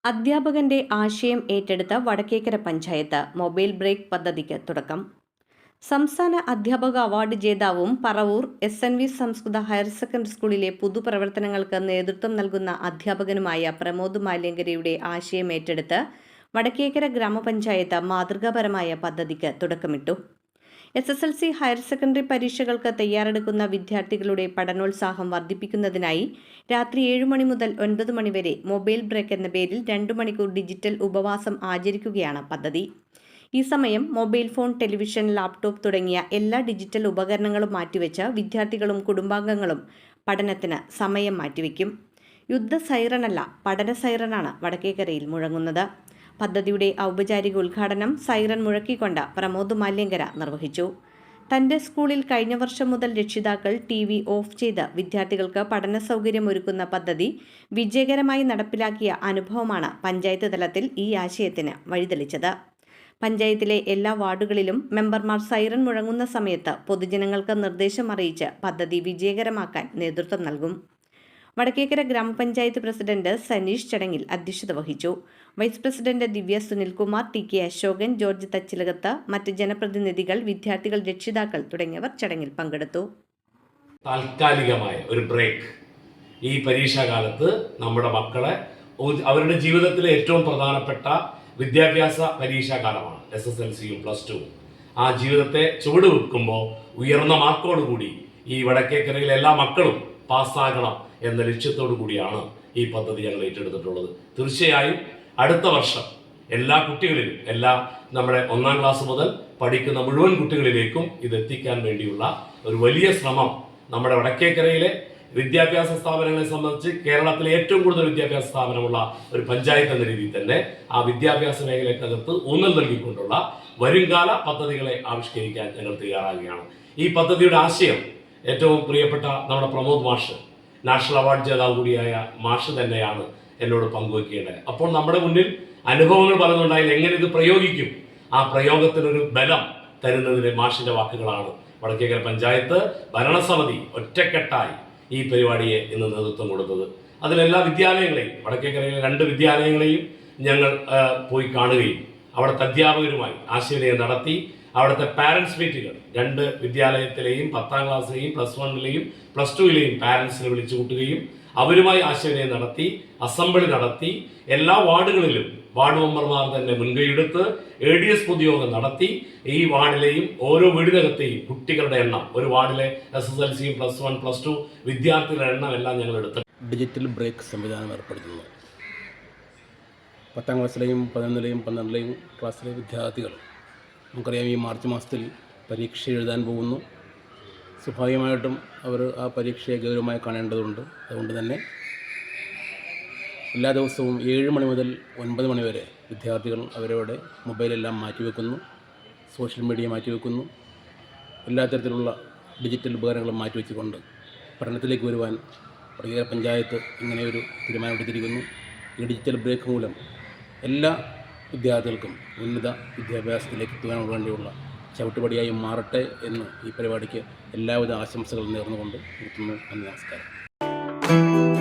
അധ്യാപകന്റെ ആശയം ഏറ്റെടുത്ത വടക്കേക്കര പഞ്ചായത്ത് മൊബൈൽ ബ്രേക്ക് പദ്ധതിക്ക് തുടക്കം. സംസ്ഥാന അധ്യാപക അവാർഡ് ജേതാവും പറവൂർ SNV സംസ്കൃത ഹയർ സെക്കൻഡറി സ്കൂളിലെ പൊതുപ്രവർത്തനങ്ങൾക്ക് നേതൃത്വം നൽകുന്ന അധ്യാപകനുമായ പ്രമോദ് മാലിയങ്കരയുടെ ആശയം ഏറ്റെടുത്ത് വടക്കേക്കര ഗ്രാമപഞ്ചായത്ത് മാതൃകാപരമായ പദ്ധതിക്ക് തുടക്കമിട്ടു. SSLC ഹയർ സെക്കൻഡറി പരീക്ഷകൾക്ക് തയ്യാറെടുക്കുന്ന വിദ്യാർത്ഥികളുടെ പഠനോത്സാഹം വർദ്ധിപ്പിക്കുന്നതിനായി രാത്രി 7 മണി മുതൽ 9 മണി വരെ മൊബൈൽ ബ്രേക്ക് എന്ന പേരിൽ 2 മണിക്കൂർ ഡിജിറ്റൽ ഉപവാസം ആചരിക്കുകയാണ് പദ്ധതി. ഈ സമയം മൊബൈൽ ഫോൺ, ടെലിവിഷൻ, ലാപ്ടോപ്പ് തുടങ്ങിയ എല്ലാ ഡിജിറ്റൽ ഉപകരണങ്ങളും മാറ്റിവെച്ച് വിദ്യാർത്ഥികളും കുടുംബാംഗങ്ങളും പഠനത്തിന് സമയം മാറ്റിവെക്കും. യുദ്ധ സൈറണല്ല, പഠന സൈറനാണ് വടക്കേക്കരയിൽ മുഴങ്ങുന്നത്. പദ്ധതിയുടെ ഔപചാരിക ഉദ്ഘാടനം സൈറൻ മുഴക്കിക്കൊണ്ട് പ്രമോദ് മാലിയങ്കര നിർവഹിച്ചു. തന്റെ സ്കൂളിൽ കഴിഞ്ഞ വർഷം മുതൽ രക്ഷിതാക്കൾ TV ഓഫ് ചെയ്ത് വിദ്യാർത്ഥികൾക്ക് പഠന സൗകര്യം ഒരുക്കുന്ന പദ്ധതി വിജയകരമായി നടപ്പിലാക്കിയ അനുഭവമാണ് പഞ്ചായത്ത് തലത്തിൽ ഈ ആശയത്തിന് വഴിതെളിച്ചത്. പഞ്ചായത്തിലെ എല്ലാ വാർഡുകളിലും മെമ്പർമാർ സൈറൻ മുഴങ്ങുന്ന സമയത്ത് പൊതുജനങ്ങൾക്ക് നിർദ്ദേശം അറിയിച്ച് പദ്ധതി വിജയകരമാക്കാൻ നേതൃത്വം നൽകും. വടക്കേക്കര ഗ്രാമപഞ്ചായത്ത് പ്രസിഡന്റ് സനീഷ് ചടങ്ങിൽ അധ്യക്ഷത വഹിച്ചു. വൈസ് പ്രസിഡന്റ് ദിവ്യ സുനിൽകുമാർ, TK അശോകൻ, ജോർജ് തച്ചിലകത്ത്, മറ്റ് ജനപ്രതിനിധികൾ, വിദ്യാർത്ഥികൾ, രക്ഷിതാക്കൾ തുടങ്ങിയവർ ചടങ്ങിൽ പങ്കെടുത്തു. താൽക്കാലികമായ ഒരു ബ്രേക്ക് ഈ പരീക്ഷാകാലത്ത് നമ്മുടെ മക്കളെ അവരുടെ ജീവിതത്തിലെ ഏറ്റവും പ്രധാനപ്പെട്ട വിദ്യാഭ്യാസ പരീക്ഷാകാലമാണ് SSLCയും +2. ആ ജീവിതത്തെ ചുവട് വെക്കുമ്പോൾ ഉയർന്ന മാർക്കോടുകൂടി ഈ വടക്കേക്കരയിലെ എല്ലാ മക്കളും പാസ്സാകണം എന്ന ലക്ഷ്യത്തോടു കൂടിയാണ് ഈ പദ്ധതി ഞങ്ങൾ ഏറ്റെടുത്തിട്ടുള്ളത്. തീർച്ചയായും അടുത്ത വർഷം എല്ലാ കുട്ടികളിലും, നമ്മുടെ 1ാം ക്ലാസ് മുതൽ പഠിക്കുന്ന മുഴുവൻ കുട്ടികളിലേക്കും ഇത് എത്തിക്കാൻ വേണ്ടിയുള്ള ഒരു വലിയ ശ്രമം നമ്മുടെ വടക്കേക്കരയിലെ വിദ്യാഭ്യാസ സ്ഥാപനങ്ങളെ സംബന്ധിച്ച് കേരളത്തിലെ ഏറ്റവും കൂടുതൽ വിദ്യാഭ്യാസ സ്ഥാപനമുള്ള ഒരു പഞ്ചായത്ത് എന്ന രീതിയിൽ തന്നെ ആ വിദ്യാഭ്യാസ മേഖലക്കകത്ത് ഊന്നൽ നൽകിക്കൊണ്ടുള്ള വരുംകാല പദ്ധതികളെ ആവിഷ്കരിക്കാൻ ഞങ്ങൾ തയ്യാറാകുകയാണ്. ഈ പദ്ധതിയുടെ ആശയം ഏറ്റവും പ്രിയപ്പെട്ട നമ്മുടെ പ്രമോദ് മാഷ്, നാഷണൽ അവാർഡ് ജേതാവ് കൂടിയായ മാഷ് തന്നെയാണ് എന്നോട് പങ്കുവെക്കേണ്ടത്. അപ്പോൾ നമ്മുടെ മുന്നിൽ അനുഭവങ്ങൾ പലതുണ്ടായാൽ എങ്ങനെ ഇത് പ്രയോഗിക്കും, ആ പ്രയോഗത്തിനൊരു ബലം തരുന്നതിന് മാഷിന്റെ വാക്കുകളാണ്. വടക്കേക്കര പഞ്ചായത്ത് ഭരണസമിതി ഒറ്റക്കെട്ടായി ഈ പരിപാടിയെ ഇന്ന് നേതൃത്വം കൊടുത്തത്. അതിലെല്ലാ വിദ്യാലയങ്ങളെയും, വടക്കേക്കരയിലെ 2 വിദ്യാലയങ്ങളെയും ഞങ്ങൾ പോയി കാണുകയും അവിടുത്തെ അധ്യാപകരുമായി ആശയവിനിമയം നടത്തി. അവിടുത്തെ പാരൻസ് മീറ്റുകൾ 2 വിദ്യാലയത്തിലെയും 10ാം ക്ലാസ്സിലെയും +1ലെയും +2ലെയും പാരൻസിനെ വിളിച്ചു കൂട്ടുകയും അവരുമായി ആശയവിനിമയം നടത്തി, അസംബ്ലി നടത്തി. എല്ലാ വാർഡുകളിലും വാർഡ് മെമ്പർമാർ തന്നെ മുൻകൈയെടുത്ത് ADS പൊതുയോഗം നടത്തി. ഈ വാർഡിലെയും ഓരോ വീടിനകത്തെയും കുട്ടികളുടെ എണ്ണം, ഒരു വാർഡിലെ SSLCയും +1, +2 വിദ്യാർത്ഥികളുടെ എണ്ണം എല്ലാം ഞങ്ങൾ എടുത്ത് ഡിജിറ്റൽ ബ്രേക്ക് സംവിധാനം ഏർപ്പെടുത്തുന്നു. 10ാം ക്ലാസ്സിലെയും 11ലെയും 12ലെയും ക്ലാസ്സിലെ വിദ്യാർത്ഥികൾ, നമുക്കറിയാം, ഈ മാർച്ച് മാസത്തിൽ പരീക്ഷ എഴുതാൻ പോകുന്നു. സ്വാഭാവികമായിട്ടും അവർ ആ പരീക്ഷയെ ഗൗരവമായി കാണേണ്ടതുണ്ട്. അതുകൊണ്ട് തന്നെ എല്ലാ ദിവസവും 7 മണി മുതൽ 9 മണി വരെ വിദ്യാർത്ഥികൾ അവരവരുടെ മൊബൈലെല്ലാം മാറ്റിവെക്കുന്നു, സോഷ്യൽ മീഡിയ മാറ്റിവെക്കുന്നു. എല്ലാ തരത്തിലുള്ള ഡിജിറ്റൽ ഉപകരണങ്ങളും മാറ്റിവെച്ചുകൊണ്ട് പഠനത്തിലേക്ക് വരുവാൻ വടക്കേക്കര പഞ്ചായത്ത് ഇങ്ങനെയൊരു തീരുമാനമെടുത്തിരിക്കുന്നു. ഈ ഡിജിറ്റൽ ബ്രേക്ക് മൂലം എല്ലാ വിദ്യാർത്ഥികൾക്കും ഉന്നത വിദ്യാഭ്യാസത്തിലേക്ക് എത്തുവാൻ വേണ്ടിയുള്ള ചവിട്ടുപടിയായി മാറട്ടെ എന്ന് ഈ പരിപാടിക്ക് എല്ലാവിധ ആശംസകൾ നേർന്നുകൊണ്ട് നിർത്തുന്നു. നന്ദി, നമസ്കാരം.